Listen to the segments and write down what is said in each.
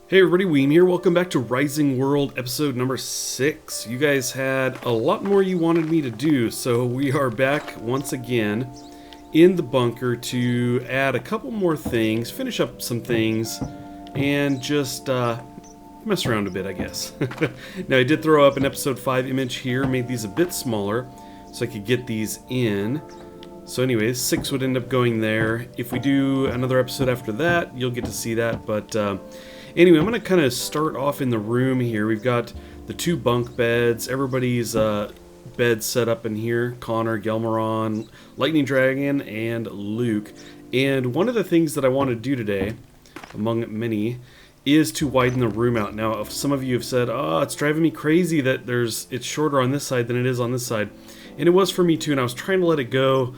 Hey everybody, Weem here. Welcome back to Rising World episode number 6. You guys had a lot more you wanted me to do, so we are back once again in the bunker to add a couple more things, finish up some things, and just mess around a bit, I guess. Now I did throw up an episode 5 image here, made these a bit smaller so I could get these in. So anyways, 6 would end up going there. If we do another episode after that, you'll get to see that, but anyway, I'm going to kind of start off in the room here. We've got the 2 bunk beds, everybody's bed set up in here. Connor, Gelmaron, Lightning Dragon, and Luke. And one of the things that I want to do today, among many, is to widen the room out. Now, if some of you have said, oh, it's driving me crazy that it's shorter on this side than it is on this side. And it was for me too, and I was trying to let it go.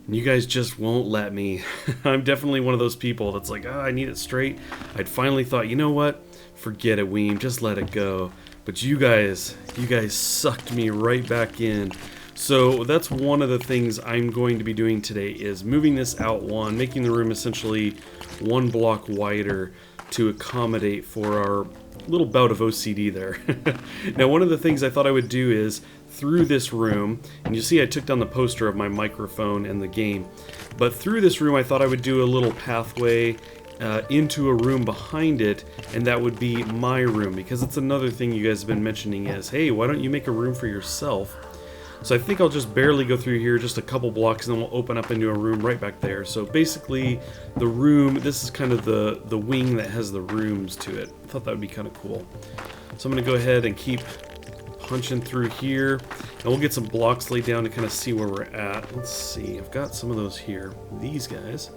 And you guys just won't let me. I'm definitely one of those people that's like, I need it straight. I'd finally thought, you know what? Forget it, Weem. Just let it go. But you guys sucked me right back in. So that's one of the things I'm going to be doing today is moving this out one, making the room essentially 1 block wider to accommodate for our little bout of OCD there. Now, one of the things I thought I would do is through this room, and you see I took down the poster of my microphone and the game, but through this room I thought I would do a little pathway into a room behind it, and that would be my room, because it's another thing you guys have been mentioning is, hey, why don't you make a room for yourself? So I think I'll just barely go through here, just a couple blocks, and then we'll open up into a room right back there. So basically, the room, this is kind of the wing that has the rooms to it. I thought that would be kind of cool. So I'm going to go ahead and keep punching through here, and we'll get some blocks laid down to kind of see where we're at. Let's see, I've got some of those here. These guys.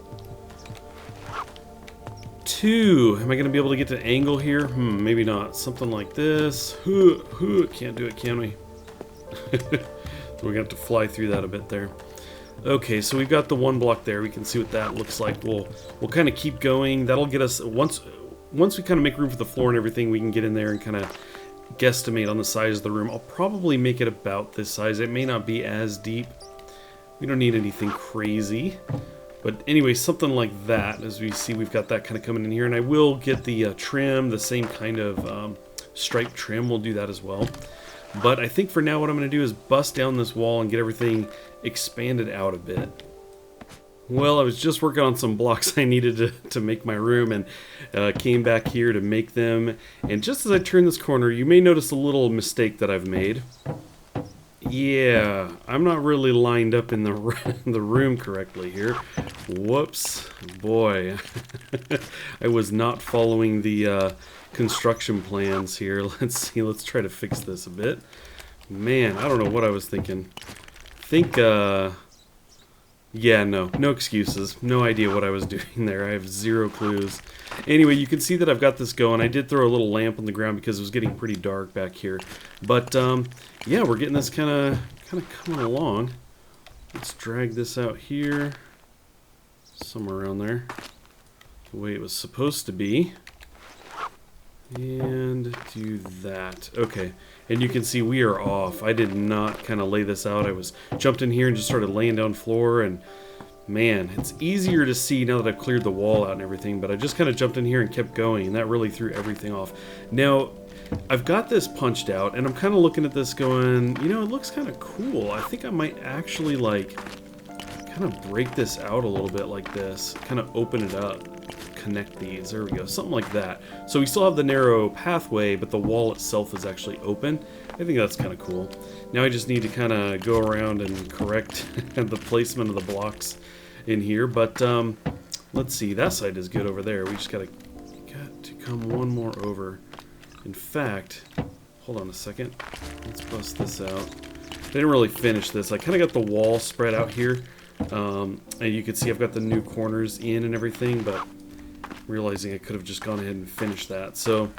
2. Am I going to be able to get to angle here? Maybe not. Something like this. Can't do it, can we? We're going to have to fly through that a bit there. Okay, so we've got the 1 block there. We can see what that looks like. We'll kind of keep going. That'll get us, once we kind of make room for the floor and everything, we can get in there and kind of guesstimate on the size of the room. I'll probably make it about this size. It may not be as deep. We don't need anything crazy. But anyway, something like that. As we see, we've got that kind of coming in here. And I will get the trim, the same kind of stripe trim. We'll do that as well. But I think for now what I'm going to do is bust down this wall and get everything expanded out a bit. Well, I was just working on some blocks I needed to make my room, and came back here to make them. And just as I turn this corner, you may notice a little mistake that I've made. Yeah, I'm not really lined up in the room correctly here. Whoops, boy. I was not following the construction plans here. Let's see, let's try to fix this a bit. Man, I don't know what I was thinking. Yeah, no excuses. No idea what I was doing there. I have 0 clues. Anyway, you can see that I've got this going. I did throw a little lamp on the ground because it was getting pretty dark back here. But, yeah, we're getting this kind of coming along. Let's drag this out here. Somewhere around there. The way it was supposed to be. And do that. Okay. And you can see we are off. I did not kind of lay this out. I was jumped in here and just started laying down floor, and man, it's easier to see now that I've cleared the wall out and everything, but I just kind of jumped in here and kept going, and that really threw everything off. Now, I've got this punched out, and I'm kind of looking at this going, you know, it looks kind of cool. I think I might actually, like, kind of break this out a little bit like this, kind of open it up. Connect these. There we go. Something like that. So we still have the narrow pathway, but the wall itself is actually open. I think that's kind of cool. Now I just need to kind of go around and correct the placement of the blocks in here. But let's see. That side is good over there. We just got to come 1 more over. In fact, hold on a second. Let's bust this out. I didn't really finish this. I kind of got the wall spread out here. And you can see I've got the new corners in and everything, but realizing I could have just gone ahead and finished that. So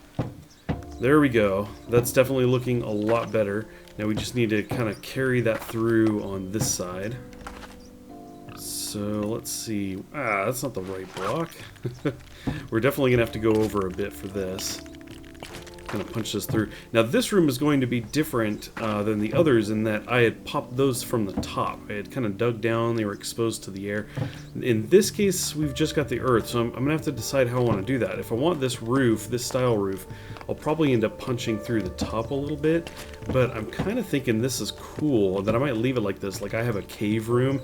there we go. That's definitely looking a lot better. Now we just need to kind of carry that through on this side. So let's see. That's not the right block. We're definitely gonna have to go over a bit for this. kind of punch this through. Now this room is going to be different than the others in that I had popped those from the top. I had kind of dug down, they were exposed to the air. In this case, we've just got the earth, so I'm going to have to decide how I want to do that. If I want this roof, this style roof, I'll probably end up punching through the top a little bit, but I'm kind of thinking this is cool, that I might leave it like this, like I have a cave room.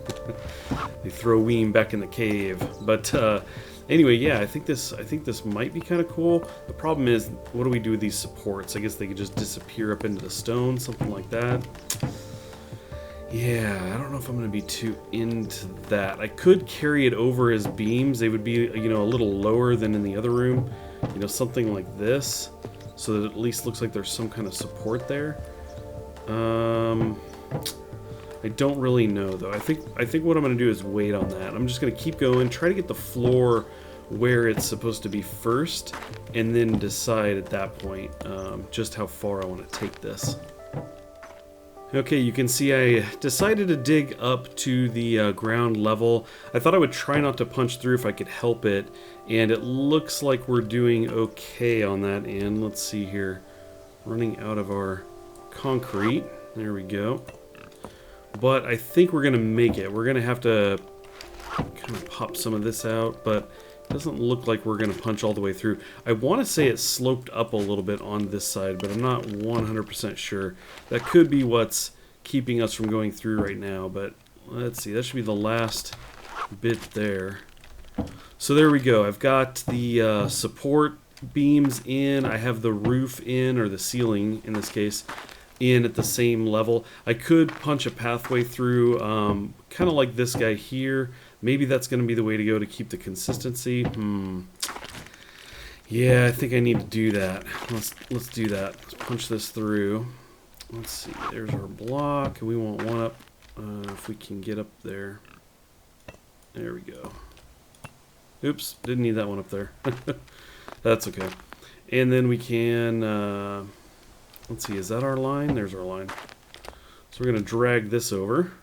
They throw Weem back in the cave, but anyway, yeah, I think this might be kind of cool. The problem is, what do we do with these supports? I guess they could just disappear up into the stone, something like that. Yeah, I don't know if I'm going to be too into that. I could carry it over as beams. They would be, you know, a little lower than in the other room. You know, something like this, so that it at least looks like there's some kind of support there. I don't really know though. I think what I'm going to do is wait on that. I'm just going to keep going, try to get the floor where it's supposed to be first, and then decide at that point just how far I want to take this. Okay, you can see I decided to dig up to the ground level. I thought I would try not to punch through if I could help it, and it looks like we're doing okay on that end. Let's see here. Running out of our concrete. There we go. But I think we're going to make it. We're going to have to kind of pop some of this out, but it doesn't look like we're going to punch all the way through. I want to say it sloped up a little bit on this side, but I'm not 100% sure. That could be what's keeping us from going through right now, but let's see. That should be the last bit there. So there we go. I've got the support beams in. I have the roof in, or the ceiling in this case, in at the same level. I could punch a pathway through, kind of like this guy here. Maybe that's going to be the way to go to keep the consistency. Yeah, I think I need to do that. Let's do that. Let's punch this through. Let's see. There's our block. We want one up if we can get up there. There we go. Oops, didn't need that one up there. That's okay. And then we can, let's see, is that our line? There's our line. So we're going to drag this over.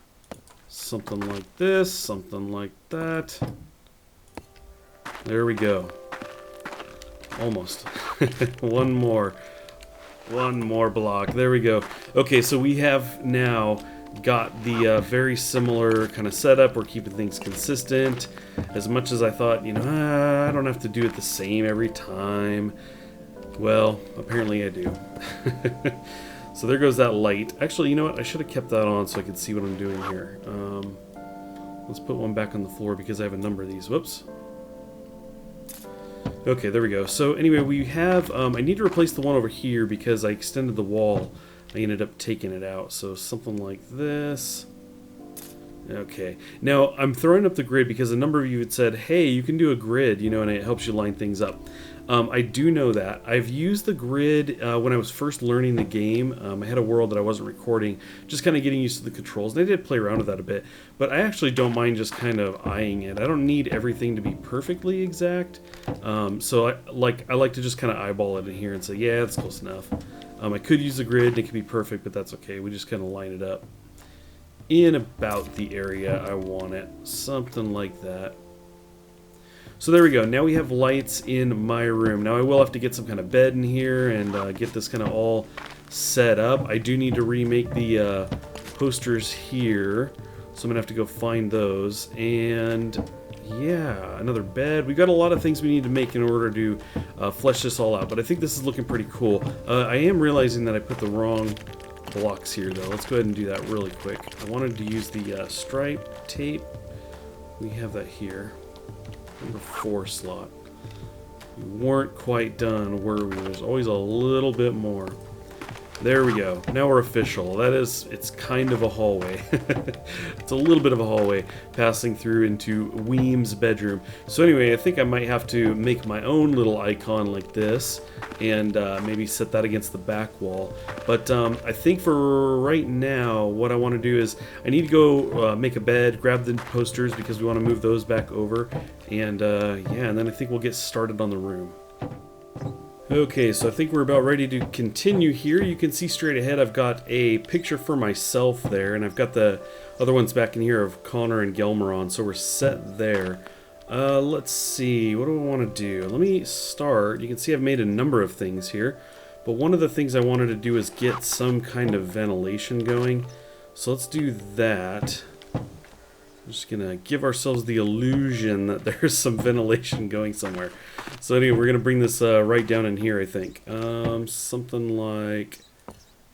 Something like this, something like that. There we go. Almost. One more block. There we go. Okay, so we have now got the very similar kind of setup. We're keeping things consistent. As much as I thought, you know, I don't have to do it the same every time. Well, apparently I do. So there goes that light. Actually, you know what? I should have kept that on so I could see what I'm doing here. Let's put one back on the floor because I have a number of these. Whoops. Okay, there we go. So anyway, we have, I need to replace the one over here because I extended the wall. I ended up taking it out. So something like this. Okay. Now, I'm throwing up the grid because a number of you had said, hey, you can do a grid, you know, and it helps you line things up. I do know that. I've used the grid when I was first learning the game. I had a world that I wasn't recording, just kind of getting used to the controls. And I did play around with that a bit, but I actually don't mind just kind of eyeing it. I don't need everything to be perfectly exact. So I like to just kind of eyeball it in here and say, yeah, that's close enough. I could use the grid and it could be perfect, but that's okay. We just kind of line it up in about the area I want it. Something like that. So there we go. Now we have lights in my room. Now I will have to get some kind of bed in here and get this kind of all set up. I do need to remake the posters here, so I'm going to have to go find those. And yeah, another bed. We've got a lot of things we need to make in order to flesh this all out, but I think this is looking pretty cool. I am realizing that I put the wrong blocks here, though. Let's go ahead and do that really quick. I wanted to use the stripe tape. We have that here. Number 4 slot. We weren't quite done, were we? There's always a little bit more. There we go. Now we're official. That is, it's kind of a hallway. It's a little bit of a hallway passing through into Weem's bedroom. So anyway, I think I might have to make my own little icon like this and maybe set that against the back wall. But I think for right now, what I want to do is I need to go make a bed, grab the posters because we want to move those back over. And yeah, and then I think we'll get started on the room. Okay, so I think we're about ready to continue here. You can see straight ahead I've got a picture for myself there, and I've got the other ones back in here of Connor and Gelmeron, so we're set there. Let's see, what do I want to do? Let me start. You can see I've made a number of things here. But one of the things I wanted to do is get some kind of ventilation going. So let's do that. I'm just going to give ourselves the illusion that there's some ventilation going somewhere. So anyway, we're going to bring this right down in here, I think. Something like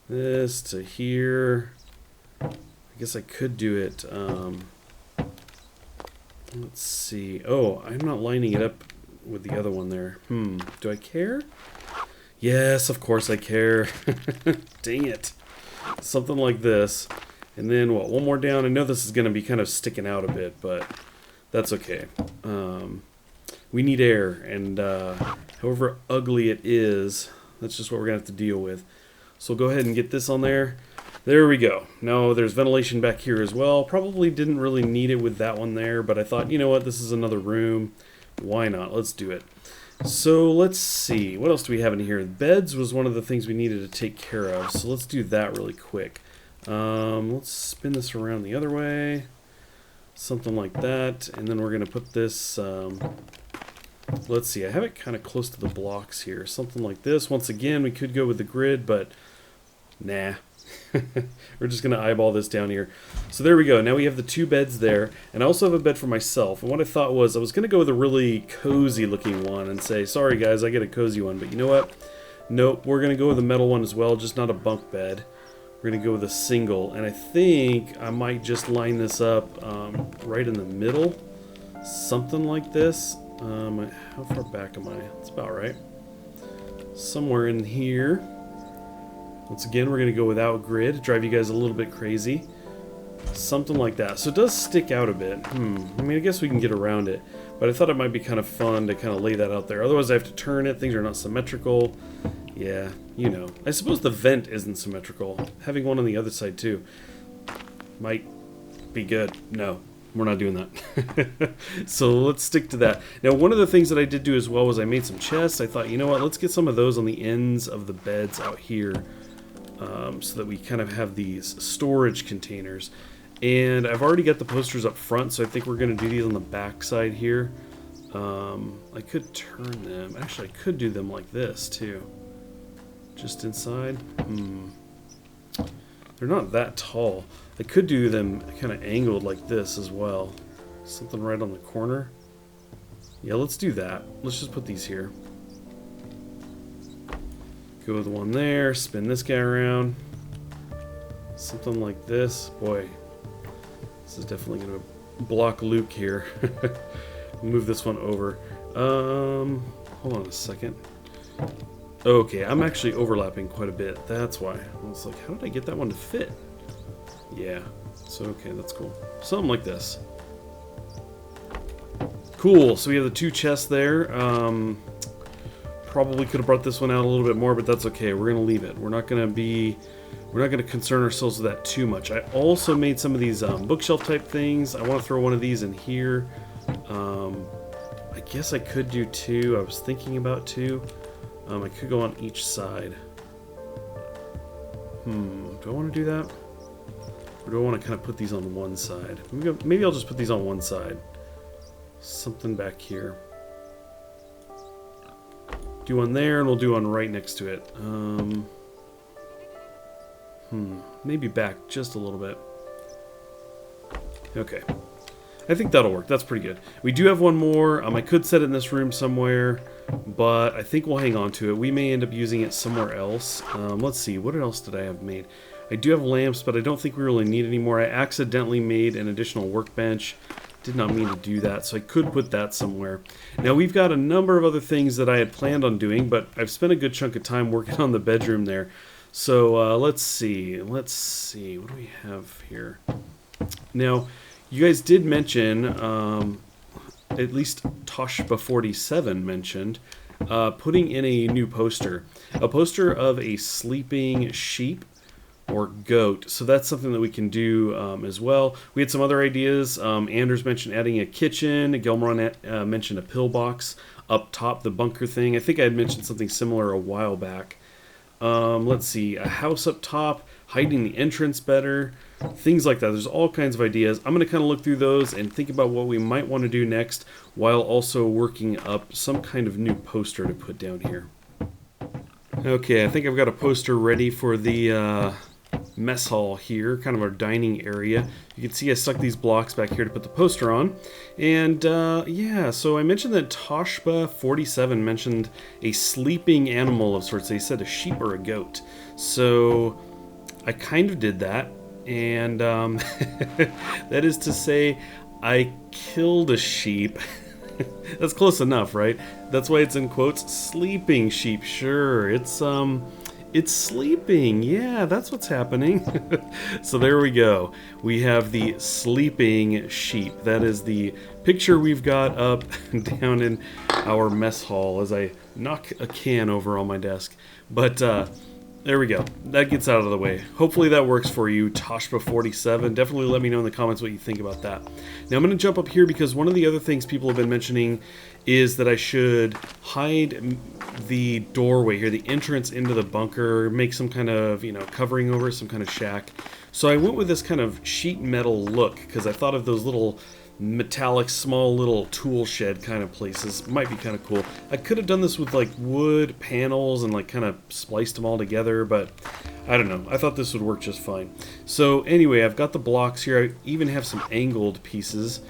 this to here. I guess I could do it. Let's see. Oh, I'm not lining it up with the other one there. Do I care? Yes, of course I care. Dang it. Something like this. And then, what, one more down? I know this is going to be kind of sticking out a bit, but that's okay. We need air, and however ugly it is, that's just what we're going to have to deal with. So we'll go ahead and get this on there. There we go. Now there's ventilation back here as well. Probably didn't really need it with that one there, but I thought, you know what, this is another room. Why not? Let's do it. So let's see. What else do we have in here? Beds was one of the things we needed to take care of, so let's do that really quick. Let's spin this around the other way. Something like that. And then we're going to put this... let's see. I have it kind of close to the blocks here. Something like this. Once again, we could go with the grid, but nah. We're just going to eyeball this down here. So there we go. Now we have the two beds there. And I also have a bed for myself. And what I thought was I was going to go with a really cozy looking one and say, sorry guys, I get a cozy one. But you know what? Nope. We're going to go with a metal one as well, just not a bunk bed. We're going to go with a single. And I think I might just line this up right in the middle. Something like this. How far back am I? That's about right. Somewhere in here. Once again, we're going to go without grid, drive you guys a little bit crazy. Something like that. So it does stick out a bit. I mean, I guess we can get around it. But I thought it might be kind of fun to kind of lay that out there. Otherwise, I have to turn it. Things are not symmetrical. Yeah, you know. I suppose the vent isn't symmetrical. Having one on the other side, too, might be good. No, we're not doing that. So let's stick to that. Now, one of the things that I did do as well was I made some chests. I thought, you know what, let's get some of those on the ends of the beds out here. So that we kind of have these storage containers. And I've already got the posters up front, so I think we're going to do these on the back side here. I could turn them. Actually, I could do them like this, too. Just inside. They're not that tall. I could do them kind of angled like this as well. Something right on the corner. Yeah, let's do that. Let's just put these here. Go with one there, spin this guy around. Something like this. Boy, this is definitely going to block Luke here. Move this one over. Hold on a second. Okay, I'm actually overlapping quite a bit. That's why. I was like, how did I get that one to fit? Yeah, so okay, that's cool. Something like this. Cool, so we have the two chests there. Probably could have brought this one out a little bit more, but that's okay. We're gonna leave it. We're not gonna concern ourselves with that too much. I also made some of these bookshelf type things. I want to throw one of these in here. I guess I could do two. I was thinking about two. I could go on each side. Do I want to do that, or do I want to kind of put these on one side? Maybe I'll just put these on one side. Something back here. Do one there, and we'll do one right next to it. Maybe back just a little bit. Okay. I think that'll work. That's pretty good. We do have one more. I could set it in this room somewhere, but I think we'll hang on to it. We may end up using it somewhere else. Let's see. What else did I have made? I do have lamps, but I don't think we really need any more. I accidentally made an additional workbench. Did not mean to do that, so I could put that somewhere. Now we've got a number of other things that I had planned on doing, but I've spent a good chunk of time working on the bedroom there. So let's see. What do we have here? Now, you guys did mention, at least Toshba47 mentioned, putting in a new poster. A poster of a sleeping sheep or goat. So that's something that we can do as well. We had some other ideas. Anders mentioned adding a kitchen. Gilmron mentioned a pillbox up top, the bunker thing. I think I had mentioned something similar a while back. Let's see, a house up top, hiding the entrance better, things like that. There's all kinds of ideas. I'm going to kind of look through those and think about what we might want to do next, while also working up some kind of new poster to put down here. Okay, I think I've got a poster ready for the mess hall here, kind of our dining area. You can see I stuck these blocks back here to put the poster on. And yeah, so I mentioned that Toshba47 mentioned a sleeping animal of sorts. They said a sheep or a goat. So I kind of did that. And that is to say, I killed a sheep. That's close enough, right? That's why it's in quotes, sleeping sheep. Sure, it's sleeping. Yeah, that's what's happening. So there we go. We have the sleeping sheep. That is the picture we've got up down in our mess hall as I knock a can over on my desk. But there we go. That gets out of the way. Hopefully that works for you, Toshba47. Definitely let me know in the comments what you think about that. Now I'm going to jump up here because one of the other things people have been mentioning is that I should hide the doorway here, the entrance into the bunker, make some kind of, covering over, some kind of shack. So I went with this kind of sheet metal look because I thought of those little metallic, small little tool shed kind of places. Might be kind of cool. I could have done this with like wood panels and like kind of spliced them all together, but I don't know. I thought this would work just fine. So anyway, I've got the blocks here. I even have some angled pieces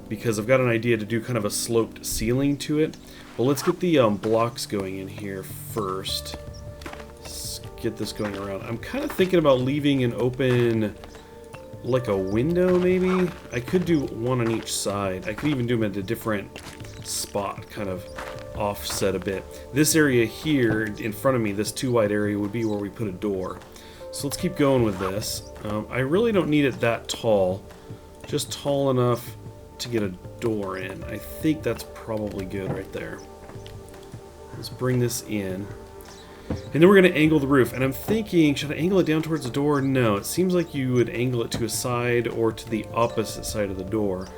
because I've got an idea to do kind of a sloped ceiling to it. But let's get the blocks going in here first. Let's get this going around. I'm kind of thinking about leaving an open, like a window maybe. I could do one on each side. I could even do them at a different spot, kind of offset a bit. This area here in front of me, this too wide area, would be where we put a door. So let's keep going with this. I really don't need it that tall, just tall enough to get a door in. I think that's probably good right there. Let's bring this in. And then we're going to angle the roof. And I'm thinking, should I angle it down towards the door? No, it seems like you would angle it to a side or to the opposite side of the door.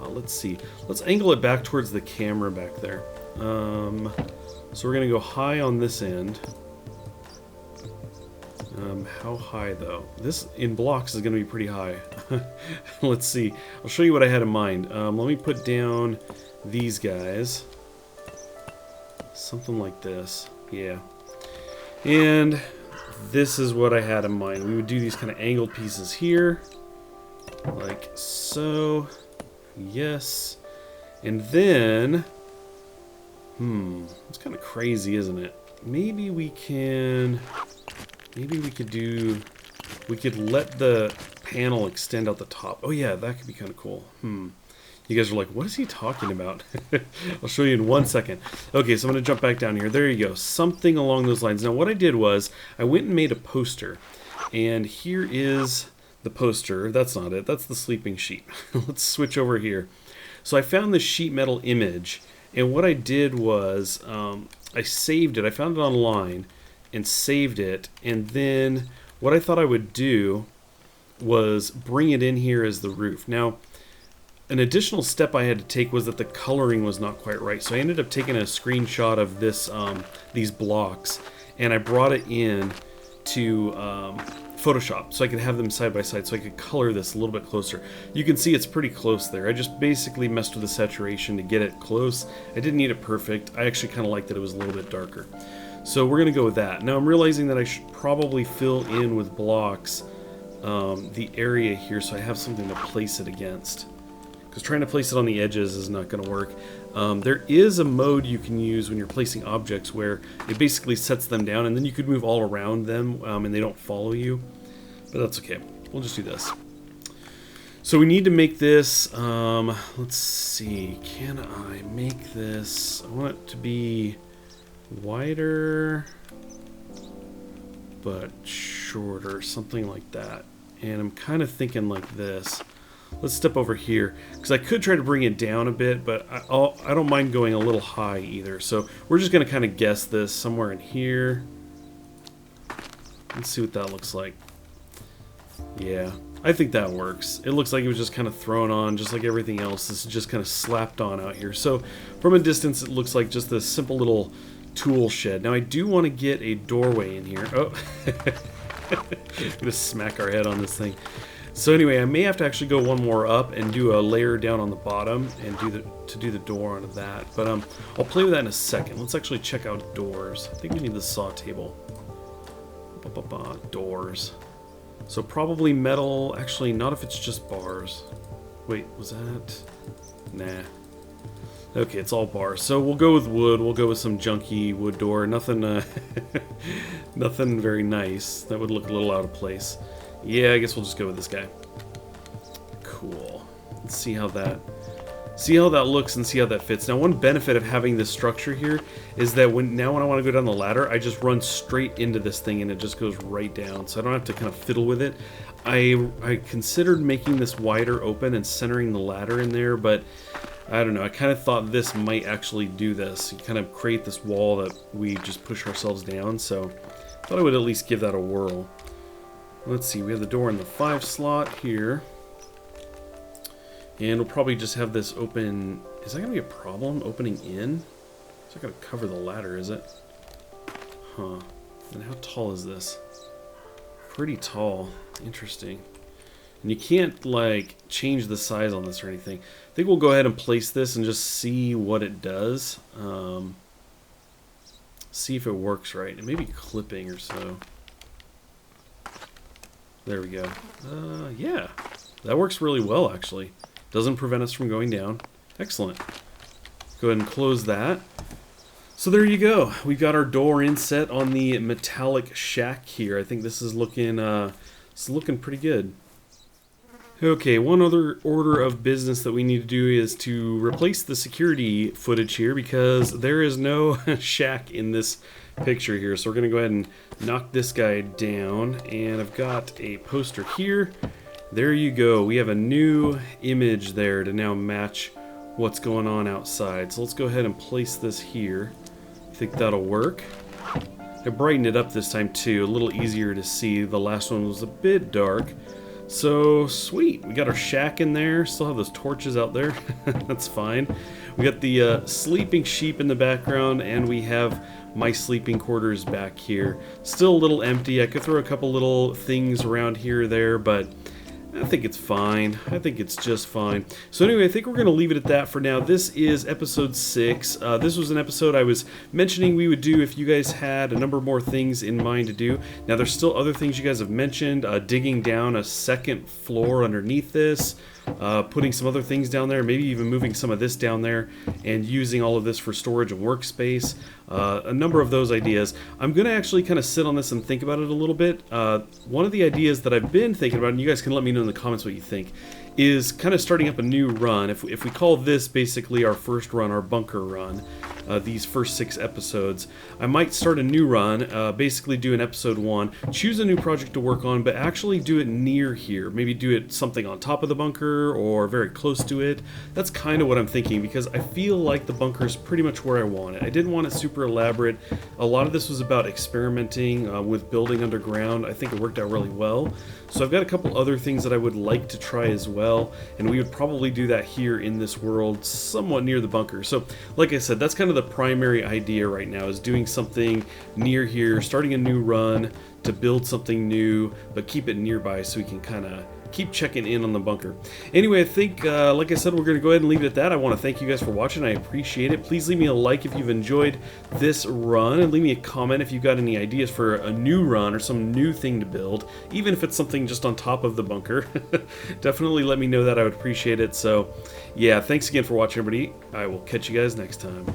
Let's see. Let's angle it back towards the camera back there. So we're going to go high on this end. How high though? This in blocks is going to be pretty high. Let's see. I'll show you what I had in mind. Let me put down these guys. Something like this. Yeah. And this is what I had in mind. We would do these kind of angled pieces here. Like so. Yes. And then... it's kind of crazy, isn't it? Maybe we can... Maybe we could do... We could let the panel extend out the top. Oh yeah, that could be kind of cool. You guys are like, what is he talking about? I'll show you in 1 second. Okay, so I'm going to jump back down here. There you go. Something along those lines. Now, what I did was I went and made a poster. And here is the poster. That's not it. That's the sleeping sheep. Let's switch over here. So I found this sheet metal image. And what I did was I saved it. I found it online and saved it. And then what I thought I would do was bring it in here as the roof. Now, an additional step I had to take was that the coloring was not quite right. So I ended up taking a screenshot of this, these blocks, and I brought it in to Photoshop so I could have them side by side so I could color this a little bit closer. You can see it's pretty close there. I just basically messed with the saturation to get it close. I didn't need it perfect. I actually kind of liked that it was a little bit darker. So we're going to go with that. Now I'm realizing that I should probably fill in with blocks the area here so I have something to place it against. Because trying to place it on the edges is not going to work. There is a mode you can use when you're placing objects where it basically sets them down and then you could move all around them and they don't follow you. But that's okay. We'll just do this. So we need to make this, let's see, can I make this, I want it to be wider but shorter, something like that. And I'm kind of thinking like this. Let's step over here, because I could try to bring it down a bit, but I don't mind going a little high either. So we're just going to kind of guess this somewhere in here. Let's see what that looks like. Yeah, I think that works. It looks like it was just kind of thrown on, just like everything else. This is just kind of slapped on out here. So from a distance, it looks like just this simple little tool shed. Now I do want to get a doorway in here. Oh, I'm going to smack our head on this thing. So anyway, I may have to actually go one more up and do a layer down on the bottom and do the door onto that. But I'll play with that in a second. Let's actually check out doors. I think we need the saw table. Doors. So probably metal. Actually, not if it's just bars. Wait, was that? Nah. Okay, it's all bars. So we'll go with wood. We'll go with some junky wood door. Nothing, nothing very nice. That would look a little out of place. Yeah, I guess we'll just go with this guy. Cool. Let's see how that looks and see how that fits. Now, one benefit of having this structure here is that when I want to go down the ladder, I just run straight into this thing and it just goes right down. So I don't have to kind of fiddle with it. I considered making this wider open and centering the ladder in there, but I don't know. I kind of thought this might actually do this. You kind of create this wall that we just push ourselves down. So I thought I would at least give that a whirl. Let's see. We have the door in the 5 slot here. And we'll probably just have this open. Is that going to be a problem opening in? It's not going to cover the ladder, is it? Huh. And how tall is this? Pretty tall. Interesting. And you can't, like, change the size on this or anything. I think we'll go ahead and place this and just see what it does. See if it works right. It may be clipping or so. There we go. Yeah. That works really well, actually. Doesn't prevent us from going down. Excellent. Go ahead and close that. So there you go. We've got our door inset on the metallic shack here. I think this is looking pretty good. Okay, one other order of business that we need to do is to replace the security footage here because there is no shack in this picture here. So we're going to go ahead and knock this guy down. And I've got a poster here. There you go. We have a new image there to now match what's going on outside. So let's go ahead and place this here. I think that'll work. I brightened it up this time too, a little easier to see. The last one was a bit dark. So sweet. We got our shack in there. Still have those torches out there. That's fine. We got the sleeping sheep in the background, and we have my sleeping quarters back here. Still a little empty. I could throw a couple little things around here or there, but I think it's fine. I think it's just fine. So anyway, I think we're going to leave it at that for now. This is episode 6. This was an episode I was mentioning we would do if you guys had a number more things in mind to do. Now, there's still other things you guys have mentioned. Digging down a second floor underneath this. Putting some other things down there, maybe even moving some of this down there and using all of this for storage and workspace. A number of those ideas. I'm going to actually kind of sit on this and think about it a little bit. One of the ideas that I've been thinking about, and you guys can let me know in the comments what you think, is kind of starting up a new run. If we call this basically our first run, our bunker run, these first 6 episodes, I might start a new run, basically do an episode 1, choose a new project to work on, but actually do it near here. Maybe do it something on top of the bunker or very close to it. That's kind of what I'm thinking because I feel like the bunker is pretty much where I want it. I didn't want it super elaborate. A lot of this was about experimenting with building underground. I think it worked out really well. So I've got a couple other things that I would like to try as well, and we would probably do that here in this world, somewhat near the bunker. So, like I said, that's kind of the primary idea right now, is doing something near here, starting a new run to build something new, but keep it nearby so we can kind of keep checking in on the bunker. Anyway, I think, like I said, we're going to go ahead and leave it at that. I want to thank you guys for watching. I appreciate it. Please leave me a like if you've enjoyed this run, and leave me a comment if you've got any ideas for a new run or some new thing to build, even if it's something just on top of the bunker. Definitely let me know that. I would appreciate it. So, yeah, thanks again for watching, everybody. I will catch you guys next time.